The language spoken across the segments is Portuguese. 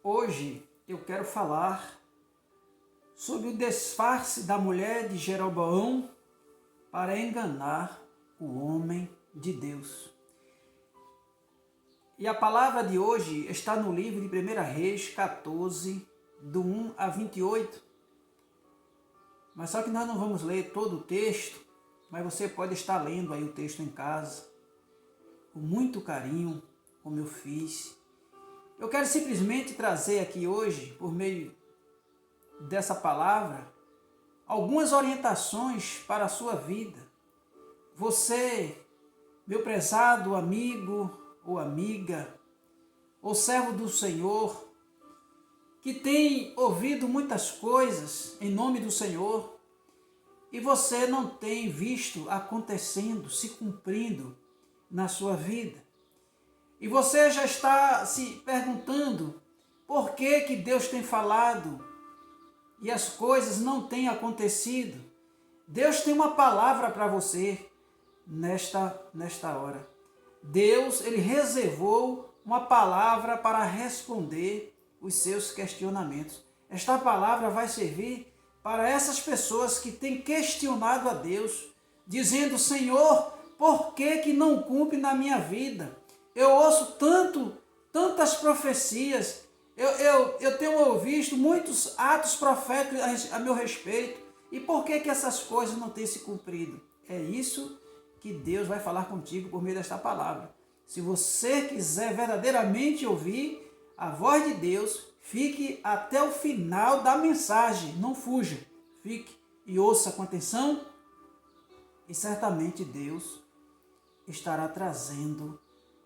Hoje eu quero falar sobre o disfarce da mulher de Jeroboão para enganar o homem de Deus. E a palavra de hoje está no livro de 1 Reis 14, do 1 a 28. Mas só que nós não vamos ler todo o texto, mas você pode estar lendo aí o texto em casa, com muito carinho, como eu fiz. Eu quero simplesmente trazer aqui hoje, por meio dessa palavra, algumas orientações para a sua vida. Você, meu prezado amigo ou amiga, ou servo do Senhor, que tem ouvido muitas coisas em nome do Senhor, e você não tem visto acontecendo, se cumprindo na sua vida. E você já está se perguntando por que Deus tem falado e as coisas não têm acontecido. Deus tem uma palavra para você nesta hora. Deus, ele reservou uma palavra para responder os seus questionamentos. Esta palavra vai servir para essas pessoas que têm questionado a Deus, dizendo: Senhor, por que não cumpre na minha vida? Eu ouço tantas profecias, eu tenho visto muitos atos proféticos a meu respeito, e por que essas coisas não têm se cumprido? É isso que Deus vai falar contigo por meio desta palavra. Se você quiser verdadeiramente ouvir a voz de Deus, fique até o final da mensagem, não fuja, fique e ouça com atenção, e certamente Deus estará trazendo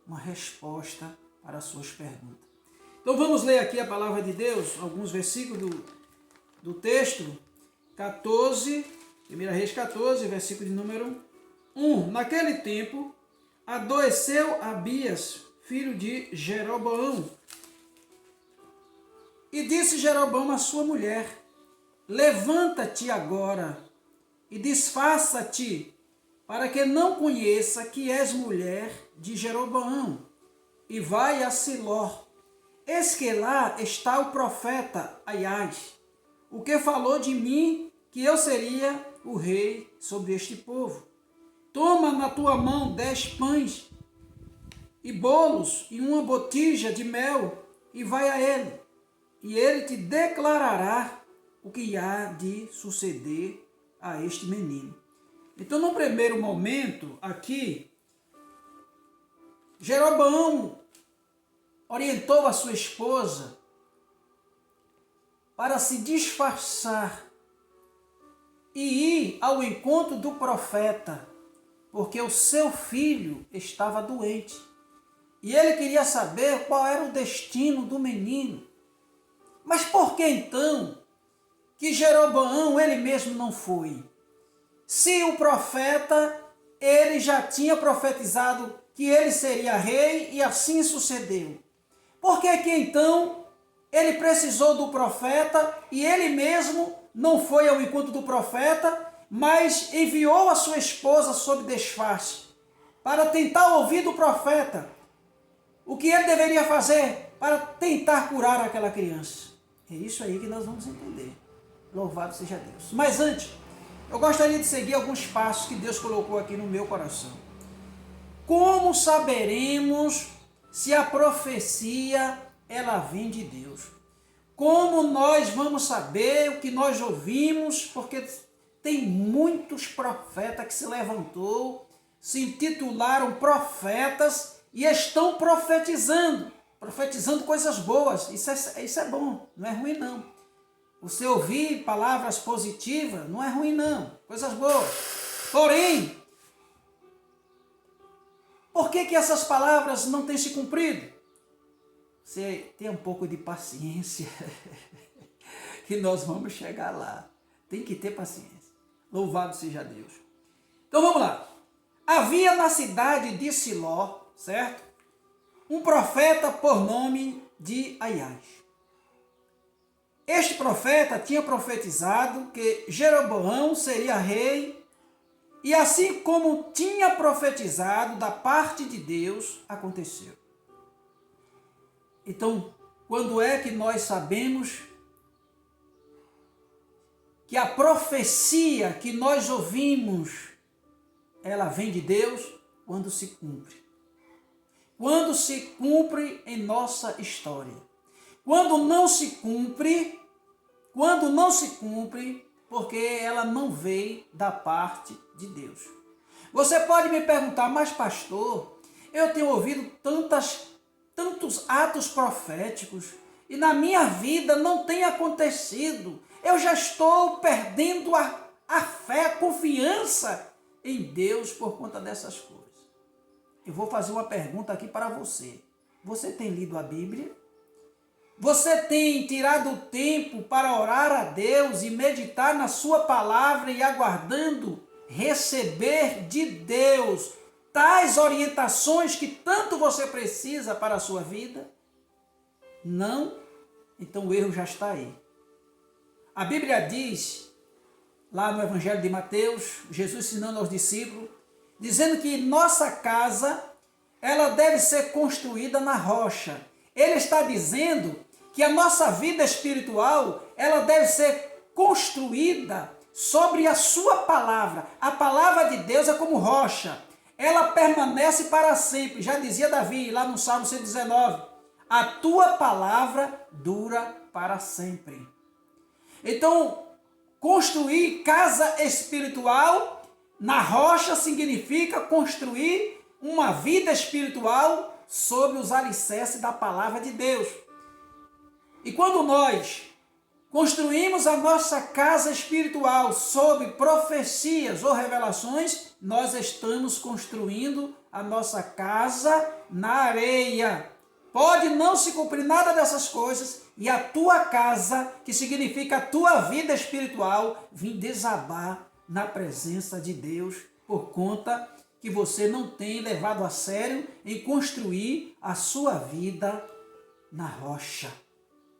uma resposta para as suas perguntas. Então vamos ler aqui a palavra de Deus, alguns versículos do texto, 14, 1 Reis 14, versículo de número 1. Naquele tempo, adoeceu Abias, filho de Jeroboão. E disse Jeroboão à sua mulher: levanta-te agora e disfarça-te, para que não conheça que és mulher de Jeroboão, e vai a Siló. Eis que lá está o profeta Aias, o que falou de mim que eu seria o rei sobre este povo. Toma na tua mão 10 pães e bolos e uma botija de mel, e vai a ele, e ele te declarará o que há de suceder a este menino. Então, no primeiro momento, aqui, Jeroboão orientou a sua esposa para se disfarçar e ir ao encontro do profeta, porque o seu filho estava doente. E ele queria saber qual era o destino do menino. Mas por que então que Jeroboão ele mesmo não foi? Se o profeta, ele já tinha profetizado que ele seria rei e assim sucedeu. Por que então ele precisou do profeta e ele mesmo não foi ao encontro do profeta, mas enviou a sua esposa sob disfarce para tentar ouvir do profeta o que ele deveria fazer para tentar curar aquela criança? É isso aí que nós vamos entender. Louvado seja Deus. Mas antes, eu gostaria de seguir alguns passos que Deus colocou aqui no meu coração. Como saberemos se a profecia ela vem de Deus? Como nós vamos saber o que nós ouvimos? Porque tem muitos profetas que se levantou, se intitularam profetas e estão profetizando coisas boas. Isso é bom, não é ruim não. Você ouvir palavras positivas não é ruim não, coisas boas. Porém, por que essas palavras não têm se cumprido? Você tem um pouco de paciência, que nós vamos chegar lá. Tem que ter paciência. Louvado seja Deus. Então vamos lá. Havia na cidade de Siló, certo? Um profeta por nome de Aias. Este profeta tinha profetizado que Jeroboão seria rei, e assim como tinha profetizado da parte de Deus, aconteceu. Então, quando é que nós sabemos que a profecia que nós ouvimos, ela vem de Deus? Quando se cumpre. Quando se cumpre em nossa história. Quando não se cumpre, porque ela não veio da parte de Deus. Você pode me perguntar, mas pastor, eu tenho ouvido tantos atos proféticos e na minha vida não tem acontecido. Eu já estou perdendo a fé, a confiança em Deus por conta dessas coisas. Eu vou fazer uma pergunta aqui para você. Você tem lido a Bíblia? Você tem tirado tempo para orar a Deus e meditar na sua palavra e aguardando receber de Deus tais orientações que tanto você precisa para a sua vida? Não? Então o erro já está aí. A Bíblia diz, lá no Evangelho de Mateus, Jesus ensinando aos discípulos, dizendo que nossa casa, ela deve ser construída na rocha. Ele está dizendo que a nossa vida espiritual, ela deve ser construída sobre a sua palavra. A palavra de Deus é como rocha. Ela permanece para sempre. Já dizia Davi, lá no Salmo 119, a tua palavra dura para sempre. Então, construir casa espiritual na rocha significa construir uma vida espiritual sobre os alicerces da palavra de Deus. E quando nós construímos a nossa casa espiritual sobre profecias ou revelações, nós estamos construindo a nossa casa na areia. Pode não se cumprir nada dessas coisas e a tua casa, que significa a tua vida espiritual, vir desabar na presença de Deus por conta que você não tem levado a sério em construir a sua vida na rocha,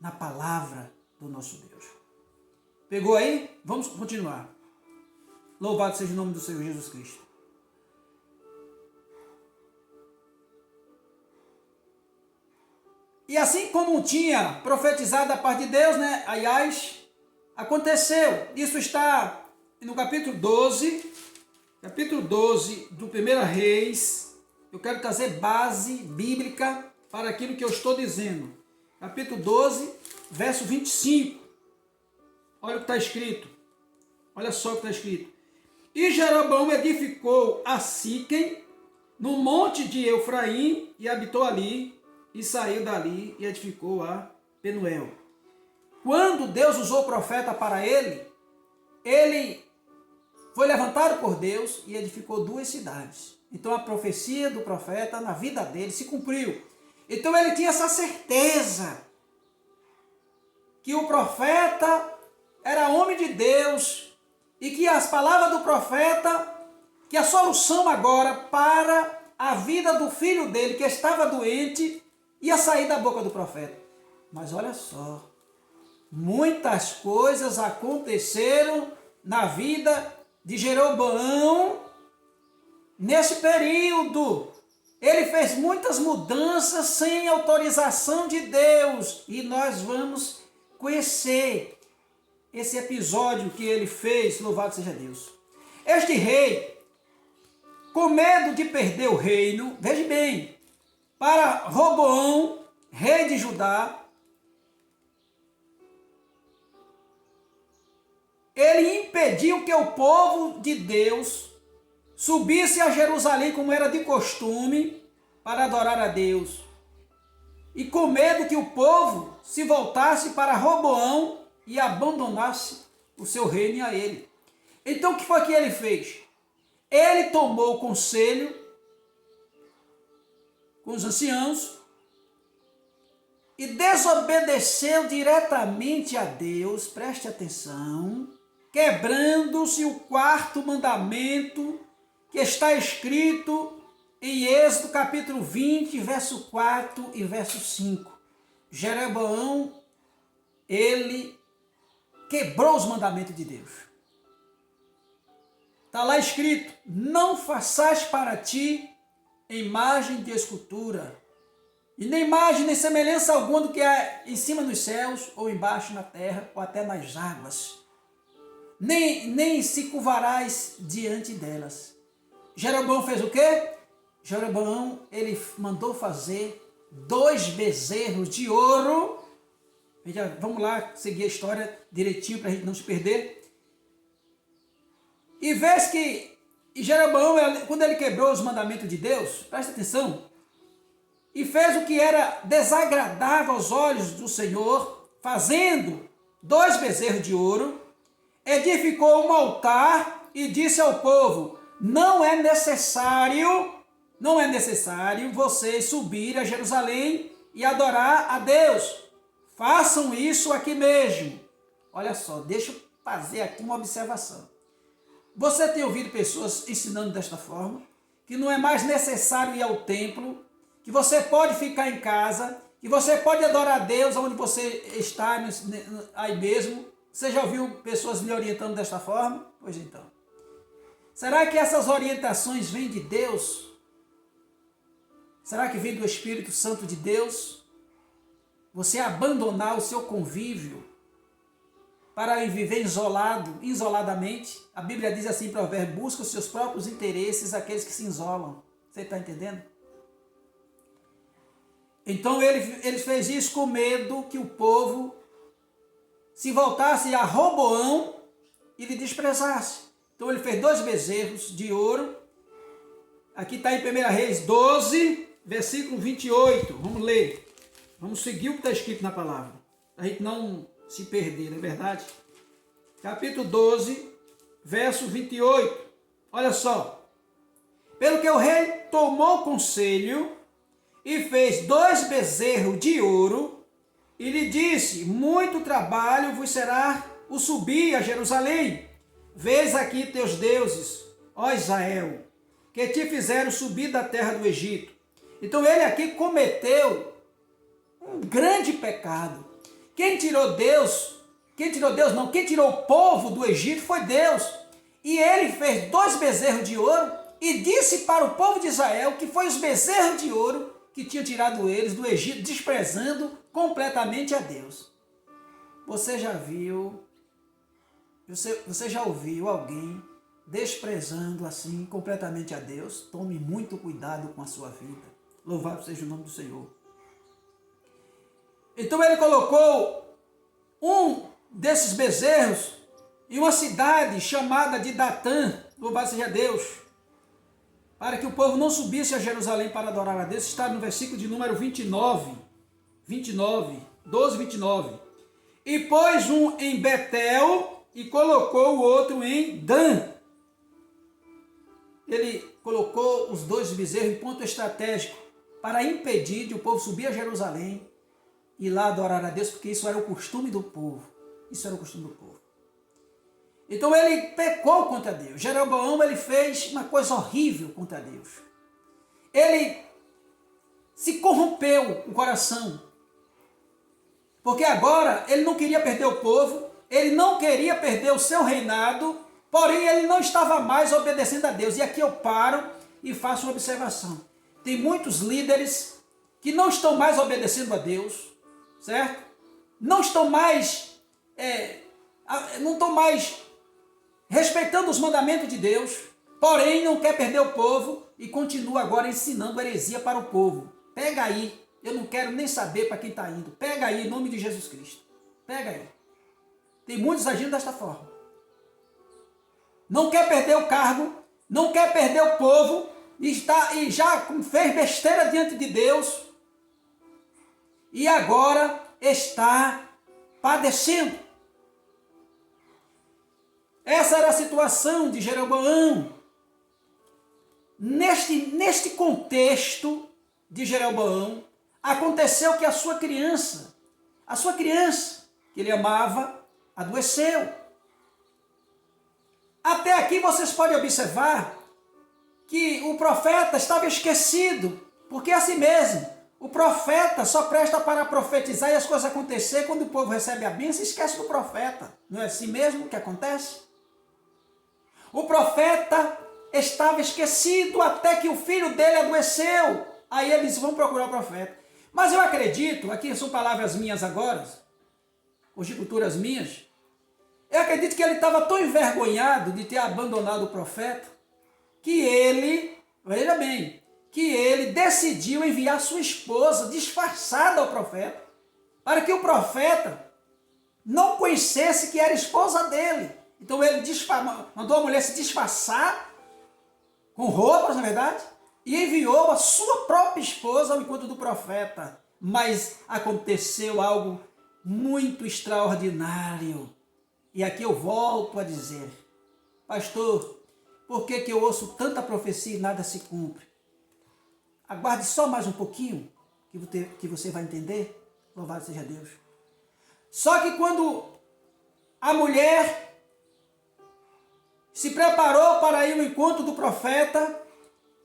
na palavra do nosso Deus. Pegou aí? Vamos continuar. Louvado seja o nome do Senhor Jesus Cristo. E assim como tinha profetizado da parte de Deus, né? Aliás, aconteceu. Isso está no capítulo 12 do 1 Reis. Eu quero trazer base bíblica para aquilo que eu estou dizendo. Capítulo 12, verso 25. Olha o que está escrito. Olha só o que está escrito. E Jeroboão edificou a Siquém, no monte de Eufraim, e habitou ali, e saiu dali e edificou a Penuel. Quando Deus usou o profeta para ele foi levantado por Deus e edificou 2 cidades. Então a profecia do profeta na vida dele se cumpriu. Então ele tinha essa certeza que o profeta era homem de Deus e que as palavras do profeta, que a solução agora para a vida do filho dele que estava doente ia sair da boca do profeta. Mas olha só, muitas coisas aconteceram na vida de Jeroboão nesse período. Ele fez muitas mudanças sem autorização de Deus. E nós vamos conhecer esse episódio que ele fez, louvado seja Deus. Este rei, com medo de perder o reino, veja bem, para Roboão, rei de Judá, ele impediu que o povo de Deus subisse a Jerusalém como era de costume para adorar a Deus. E com medo que o povo se voltasse para Roboão e abandonasse o seu reino a ele. Então o que foi que ele fez? Ele tomou conselho com os anciãos e desobedeceu diretamente a Deus, preste atenção, quebrando-se o 4º mandamento que está escrito em Êxodo capítulo 20, verso 4 e verso 5. Jeroboão, ele quebrou os mandamentos de Deus. Está lá escrito, não façais para ti imagem de escultura, E nem imagem, nem semelhança alguma do que há em cima nos céus, ou embaixo na terra, ou até nas águas. Nem se curvarás diante delas. Jeroboão fez o quê? Jeroboão, ele mandou fazer 2 bezerros de ouro. Veja, vamos lá seguir a história direitinho para a gente não se perder. E vês que Jeroboão, quando ele quebrou os mandamentos de Deus, presta atenção, e fez o que era desagradável aos olhos do Senhor, fazendo 2 bezerros de ouro, edificou um altar e disse ao povo: não é necessário vocês subir a Jerusalém e adorar a Deus. Façam isso aqui mesmo. Olha só, deixa eu fazer aqui uma observação. Você tem ouvido pessoas ensinando desta forma, que não é mais necessário ir ao templo, que você pode ficar em casa, que você pode adorar a Deus onde você está, aí mesmo. Você já ouviu pessoas me orientando desta forma? Pois então. Será que essas orientações vêm de Deus? Será que vem do Espírito Santo de Deus? Você abandonar o seu convívio para viver isoladamente? A Bíblia diz assim em Provérbios: busca os seus próprios interesses aqueles que se isolam. Você está entendendo? Então ele fez isso com medo que o povo se voltasse a Roboão e lhe desprezasse. Então ele fez 2 bezerros de ouro. Aqui está em 1 Reis 12, versículo 28. Vamos ler. Vamos seguir o que está escrito na palavra, para a gente não se perder, não é verdade? Capítulo 12, verso 28. Olha só. Pelo que o rei tomou conselho e fez 2 bezerros de ouro, e lhe disse: muito trabalho vos será o subir a Jerusalém. Vês aqui teus deuses, ó Israel, que te fizeram subir da terra do Egito. Então ele aqui cometeu um grande pecado. Quem tirou o povo do Egito foi Deus. E ele fez 2 bezerros de ouro e disse para o povo de Israel que foi os bezerros de ouro que tinham tirado eles do Egito, desprezando completamente a Deus. Você já ouviu alguém desprezando assim completamente a Deus? Tome muito cuidado com a sua vida. Louvado seja o nome do Senhor. Então ele colocou um desses bezerros em uma cidade chamada de Datã, louvado seja Deus, para que o povo não subisse a Jerusalém para adorar a Deus. Está no versículo de número 29, 12, 29. E pôs um em Betel e colocou o outro em Dan. Ele colocou os 2 bezerros em ponto estratégico para impedir de o povo subir a Jerusalém e lá adorar a Deus, porque isso era o costume do povo. Isso era o costume do povo. Então ele pecou contra Deus. Jeroboão, ele fez uma coisa horrível contra Deus. Ele se corrompeu o coração. Porque agora ele não queria perder o povo, ele não queria perder o seu reinado, porém ele não estava mais obedecendo a Deus. E aqui eu paro e faço uma observação. Tem muitos líderes que não estão mais obedecendo a Deus, certo? Não estão mais respeitando os mandamentos de Deus, porém não quer perder o povo e continua agora ensinando heresia para o povo. Pega aí, eu não quero nem saber para quem está indo. Pega aí, em nome de Jesus Cristo. Pega aí. Tem muitos agindo desta forma. Não quer perder o cargo, não quer perder o povo, e já fez besteira diante de Deus, e agora está padecendo. Essa era a situação de Jeroboão. Neste contexto de Jeroboão, aconteceu que a sua criança, que ele amava, adoeceu. Até aqui vocês podem observar que o profeta estava esquecido, porque é assim mesmo, o profeta só presta para profetizar e as coisas acontecer quando o povo recebe a bênção e esquece do profeta. Não é assim mesmo que acontece? O profeta estava esquecido até que o filho dele adoeceu. Aí eles vão procurar o profeta. Mas eu acredito, aqui são palavras minhas agora, conjecturas minhas, eu acredito que ele estava tão envergonhado de ter abandonado o profeta, que ele, veja bem, que ele decidiu enviar sua esposa disfarçada ao profeta, para que o profeta não conhecesse que era esposa dele. Então ele mandou a mulher se disfarçar, com roupas, na verdade, e enviou a sua própria esposa ao encontro do profeta. Mas aconteceu algo muito extraordinário. E aqui eu volto a dizer, pastor, por que eu ouço tanta profecia e nada se cumpre? Aguarde só mais um pouquinho, que você vai entender. Louvado seja Deus. Só que quando a mulher se preparou para ir ao encontro do profeta,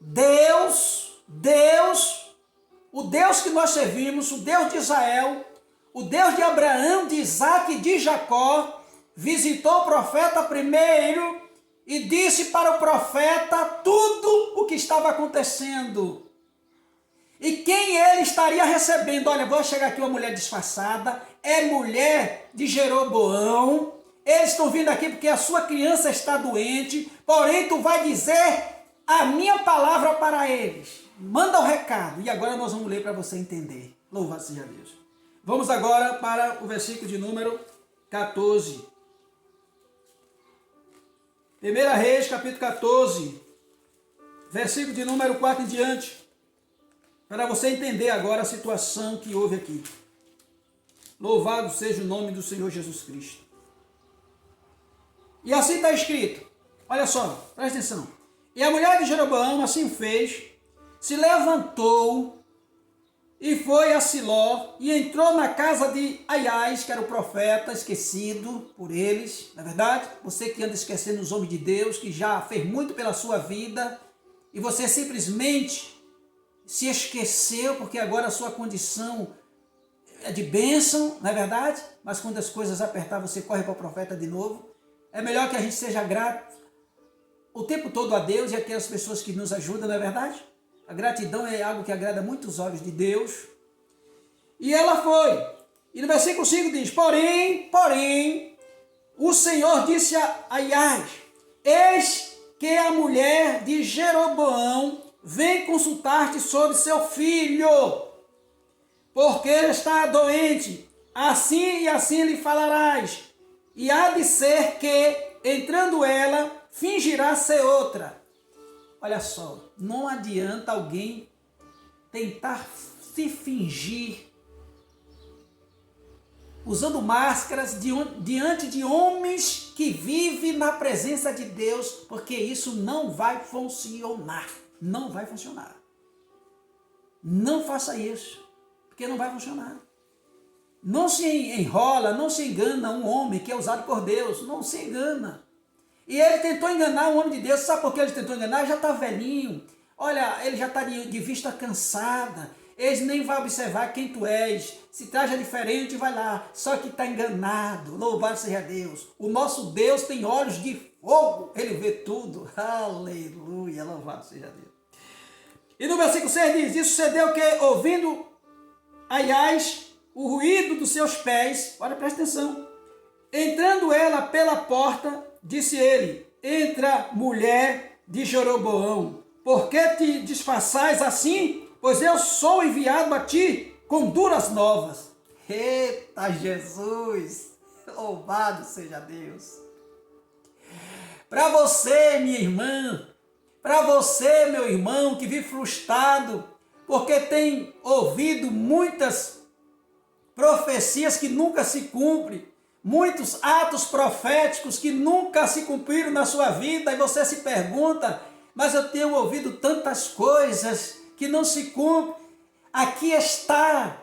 Deus, o Deus que nós servimos, o Deus de Israel, o Deus de Abraão, de Isaac e de Jacó, visitou o profeta primeiro e disse para o profeta tudo o que estava acontecendo. E quem ele estaria recebendo? Olha, vou chegar aqui uma mulher disfarçada, é mulher de Jeroboão, eles estão vindo aqui porque a sua criança está doente, porém tu vai dizer a minha palavra para eles. Manda o recado. E agora nós vamos ler para você entender. Louvado seja Deus. Vamos agora para o versículo de número 14. 1 Reis, capítulo 14, versículo de número 4 em diante, para você entender agora a situação que houve aqui. Louvado seja o nome do Senhor Jesus Cristo. E assim está escrito, olha só, presta atenção. E a mulher de Jeroboão assim fez, se levantou e foi a Siló e entrou na casa de Aiás, que era o profeta, esquecido por eles, na verdade, você que anda esquecendo os homens de Deus, que já fez muito pela sua vida, e você simplesmente se esqueceu, porque agora a sua condição é de bênção, não é verdade? Mas quando as coisas apertar, você corre para o profeta de novo. É melhor que a gente seja grato o tempo todo a Deus e aquelas pessoas que nos ajudam, não é verdade? A gratidão é algo que agrada muito os olhos de Deus. E ela foi. E no versículo 5 diz, porém, o Senhor disse a Aiás, eis que a mulher de Jeroboão vem consultar-te sobre seu filho, porque ele está doente. Assim e assim lhe falarás. E há de ser que, entrando ela, fingirá ser outra. Olha só, não adianta alguém tentar se fingir usando máscaras diante de homens que vivem na presença de Deus, porque isso não vai funcionar. Não vai funcionar. Não faça isso, porque não vai funcionar. Não se enrola, não se engana um homem que é usado por Deus, não se engana. E ele tentou enganar um homem de Deus, sabe por que ele tentou enganar? Ele já está velhinho, olha, ele já está de vista cansada, eles nem vão observar quem tu és, se traja diferente, vai lá, só que está enganado, louvado seja Deus. O nosso Deus tem olhos de fogo, ele vê tudo, aleluia, louvado seja Deus. E no versículo 6 diz, e sucedeu que, ouvindo Aiás o ruído dos seus pés, olha, presta atenção, entrando ela pela porta, disse ele, entra, mulher de Jeroboão, por que te disfarçais assim? Pois eu sou enviado a ti com duras novas. Eita Jesus, louvado seja Deus. Para você, minha irmã, para você, meu irmão, que vive frustrado, porque tem ouvido muitas profecias que nunca se cumprem, muitos atos proféticos que nunca se cumpriram na sua vida, e você se pergunta, mas eu tenho ouvido tantas coisas que não se cumprem. Aqui está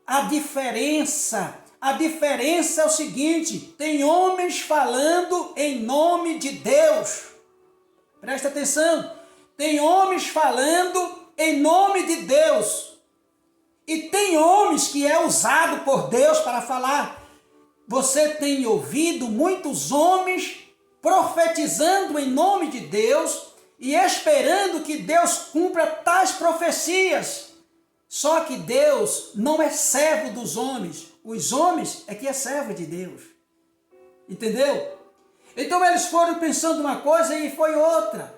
a diferença. A diferença é o seguinte, tem homens falando em nome de Deus. Presta atenção, tem homens falando em nome de Deus. E tem homens que é usado por Deus para falar. Você tem ouvido muitos homens profetizando em nome de Deus e esperando que Deus cumpra tais profecias. Só que Deus não é servo dos homens. Os homens é que é servo de Deus. Entendeu? Então eles foram pensando uma coisa e foi outra.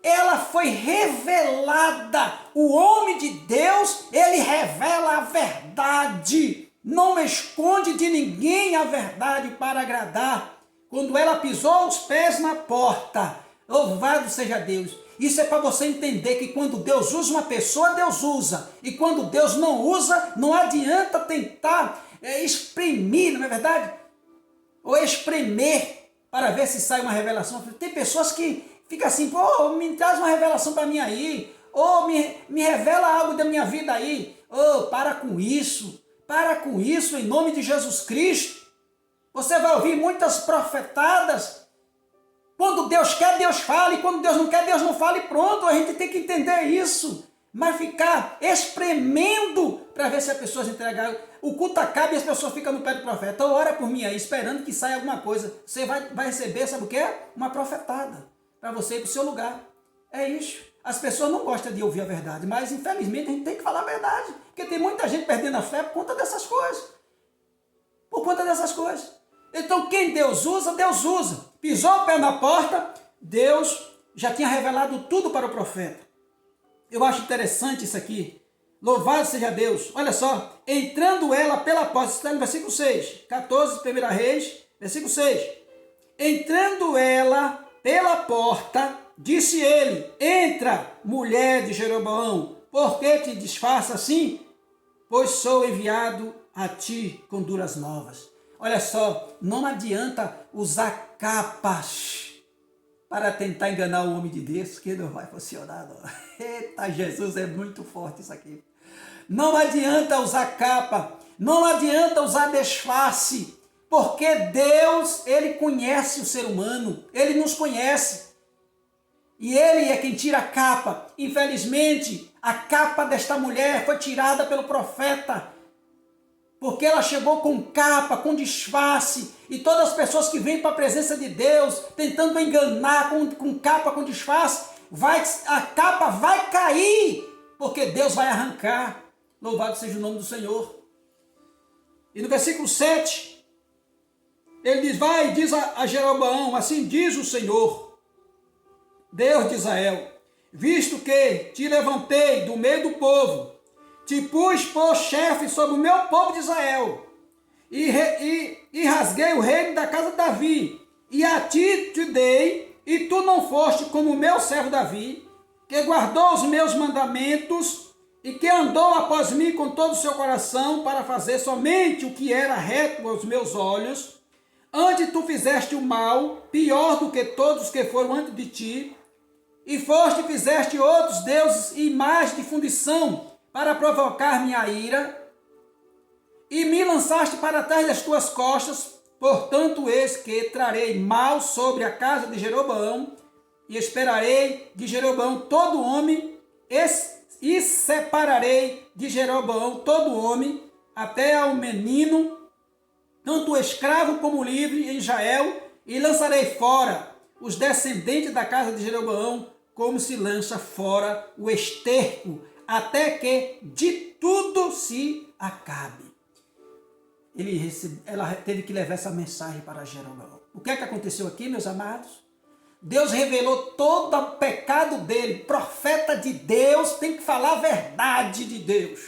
Ela foi revelada. O homem de Deus, ele revela a verdade. Não esconde de ninguém a verdade para agradar. Quando ela pisou os pés na porta, louvado seja Deus. Isso é para você entender que quando Deus usa uma pessoa, Deus usa. E quando Deus não usa, não adianta tentar exprimir, não é verdade? Ou espremer para ver se sai uma revelação. Tem pessoas que ficam assim, pô, me traz uma revelação para mim aí. Ou me revela algo da minha vida aí. Oh, para com isso. Para com isso em nome de Jesus Cristo. Você vai ouvir muitas profetadas. Quando Deus quer, Deus fala, e quando Deus não quer, Deus não fala, e pronto, a gente tem que entender isso. Mas ficar espremendo para ver se as pessoas entregam. O culto acaba e as pessoas ficam no pé do profeta. Então ora por mim aí, esperando que saia alguma coisa. Você vai receber, sabe o que é? Uma profetada, para você ir para o seu lugar. É isso. As pessoas não gostam de ouvir a verdade, mas infelizmente a gente tem que falar a verdade. Porque tem muita gente perdendo a fé por conta dessas coisas. Por conta dessas coisas. Então quem Deus usa, Deus usa. Pisou o pé na porta, Deus já tinha revelado tudo para o profeta. Eu acho interessante isso aqui. Louvado seja Deus. Olha só. Entrando ela pela porta, está no versículo 6. 14, 1 Reis, versículo 6. Entrando ela pela porta, disse ele, entra, mulher de Jeroboão, por que te disfarça assim? Pois sou enviado a ti com duras novas. Olha só, não adianta usar capas para tentar enganar o homem de Deus, que não vai funcionar, não. Eita, Jesus, é muito forte isso aqui. Não adianta usar capa, não adianta usar disfarce, porque Deus, Ele conhece o ser humano, Ele nos conhece. E Ele é quem tira a capa. Infelizmente, a capa desta mulher foi tirada pelo profeta, porque ela chegou com capa, com disfarce, e todas as pessoas que vêm para a presença de Deus, tentando enganar com capa, com disfarce, a capa vai cair, porque Deus vai arrancar. Louvado seja o nome do Senhor. E no versículo 7, ele diz, vai, diz a Jeroboão, assim diz o Senhor, Deus de Israel, visto que te levantei do meio do povo, te pus por chefe sobre o meu povo de Israel, e rasguei o reino da casa de Davi, e a ti te dei, e tu não foste como o meu servo Davi, que guardou os meus mandamentos, e que andou após mim com todo o seu coração, para fazer somente o que era reto aos meus olhos, antes tu fizeste o mal, pior do que todos que foram antes de ti, e foste e fizeste outros deuses e imagens de fundição, para provocar minha ira, e me lançaste para trás das tuas costas, portanto eis que trarei mal sobre a casa de Jeroboão, e esperarei de Jeroboão todo homem, e separarei de Jeroboão todo homem, até ao menino, tanto o escravo como o livre em Israel, e lançarei fora os descendentes da casa de Jeroboão, como se lança fora o esterco, até que de tudo se acabe. Ela teve que levar essa mensagem para Jeroboão. O que é que aconteceu aqui, meus amados? Deus revelou todo o pecado dele. Profeta de Deus tem que falar a verdade de Deus.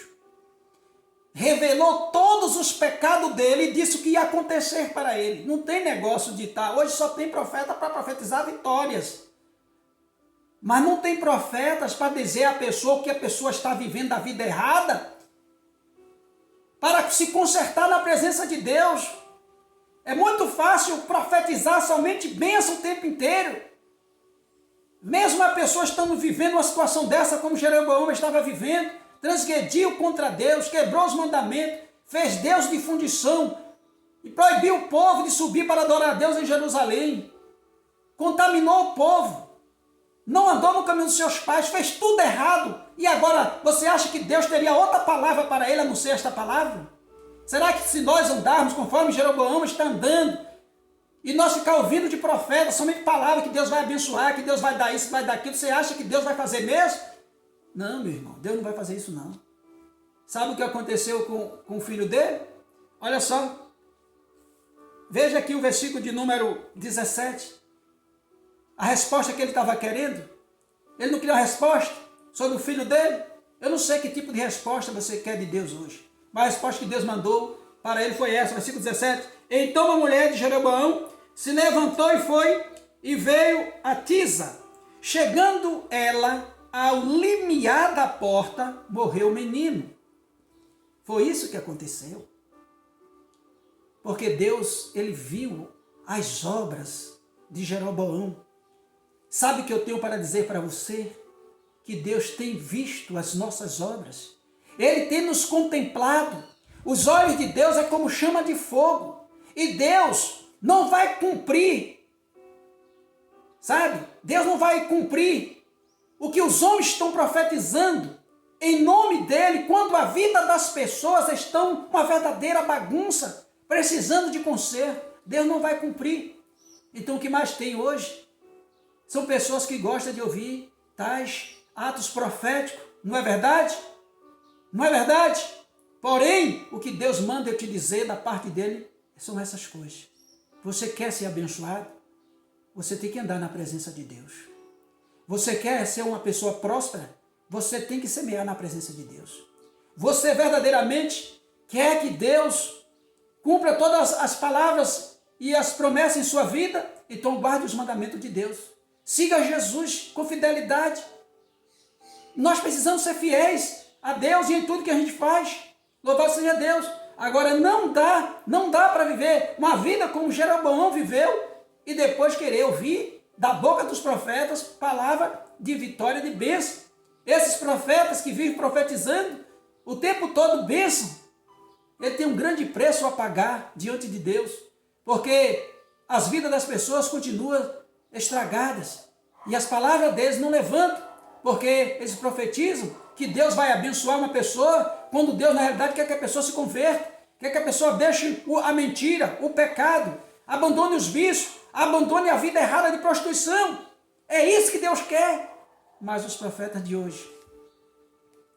Revelou todos os pecados dele e disse o que ia acontecer para ele. Não tem negócio de estar. Hoje só tem profeta para profetizar vitórias. Mas não tem profetas para dizer à pessoa que a pessoa está vivendo a vida errada, para se consertar na presença de Deus. É muito fácil profetizar somente bênção o tempo inteiro. Mesmo a pessoa estando vivendo uma situação dessa, como Jeroboão estava vivendo, transgrediu contra Deus, quebrou os mandamentos, fez Deus de fundição e proibiu o povo de subir para adorar a Deus em Jerusalém. Contaminou o povo. Não andou no caminho dos seus pais, fez tudo errado. E agora, você acha que Deus teria outra palavra para ele, a não ser esta palavra? Será que se nós andarmos conforme Jeroboão está andando, e nós ficar ouvindo de profeta, somente palavra que Deus vai abençoar, que Deus vai dar isso, vai dar aquilo, você acha que Deus vai fazer mesmo? Não, meu irmão, Deus não vai fazer isso não. Sabe o que aconteceu com o filho dele? Olha só. Veja aqui o versículo de número 17. A resposta que ele estava querendo. Ele não queria uma resposta sobre o filho dele. Eu não sei que tipo de resposta você quer de Deus hoje. Mas a resposta que Deus mandou para ele foi essa, versículo 17. Então a mulher de Jeroboão se levantou e foi e veio a Tisa. Chegando ela ao limiar da porta, morreu o menino. Foi isso que aconteceu. Porque Deus, ele viu as obras de Jeroboão. Sabe o que eu tenho para dizer para você? Que Deus tem visto as nossas obras. Ele tem nos contemplado. Os olhos de Deus é como chama de fogo. E Deus não vai cumprir, sabe? Deus não vai cumprir o que os homens estão profetizando em nome dele, quando a vida das pessoas estão uma verdadeira bagunça, precisando de conserto. Deus não vai cumprir. Então o que mais tem hoje são pessoas que gostam de ouvir tais atos proféticos. Não é verdade? Não é verdade? Porém, o que Deus manda eu te dizer da parte dele são essas coisas. Você quer ser abençoado? Você tem que andar na presença de Deus. Você quer ser uma pessoa próspera? Você tem que semear na presença de Deus. Você verdadeiramente quer que Deus cumpra todas as palavras e as promessas em sua vida? Então guarde os mandamentos de Deus. Siga Jesus com fidelidade. Nós precisamos ser fiéis a Deus e em tudo que a gente faz. Louvado seja Deus. Agora não dá para viver uma vida como Jeroboão viveu e depois querer ouvir da boca dos profetas palavra de vitória, de bênção. Esses profetas que vivem profetizando o tempo todo bênção, ele tem um grande preço a pagar diante de Deus, porque as vidas das pessoas continuam estragadas e as palavras deles não levantam, porque eles profetizam que Deus vai abençoar uma pessoa, quando Deus na realidade quer que a pessoa se converta, quer que a pessoa deixe a mentira, o pecado, abandone os vícios, abandone a vida errada de prostituição. É isso que Deus quer. Mas os profetas de hoje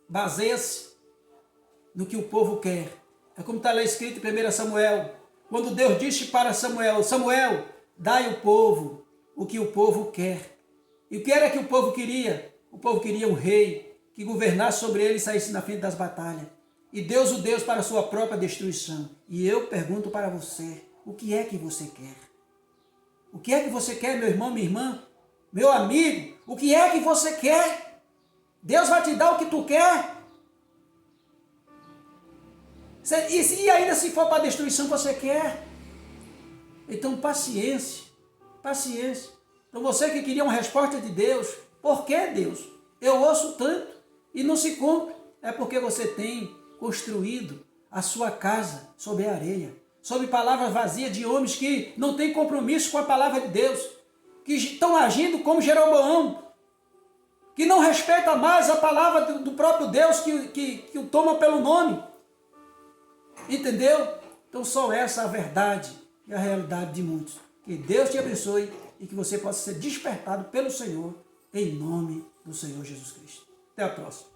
baseiam-se no que o povo quer. É como está lá escrito em 1 Samuel, quando Deus disse para Samuel, Samuel, dai ao povo o que o povo quer. E o que era que o povo queria? O povo queria um rei que governasse sobre ele e saísse na frente das batalhas. E Deus o deu para a sua própria destruição. E eu pergunto para você, o que é que você quer? O que é que você quer, meu irmão, minha irmã, meu amigo? O que é que você quer? Deus vai te dar o que tu quer. E ainda se for para a destruição que você quer? Então paciência, paciência. Então você que queria uma resposta de Deus, por que Deus? Eu ouço tanto e não se cumpre. É porque você tem construído a sua casa sobre a areia, sobre palavras vazias de homens que não têm compromisso com a palavra de Deus, que estão agindo como Jeroboão, que não respeita mais a palavra do próprio Deus, que o toma pelo nome. Entendeu? Então só essa é a verdade e a realidade de muitos. Que Deus te abençoe e que você possa ser despertado pelo Senhor, em nome do Senhor Jesus Cristo. Até a próxima.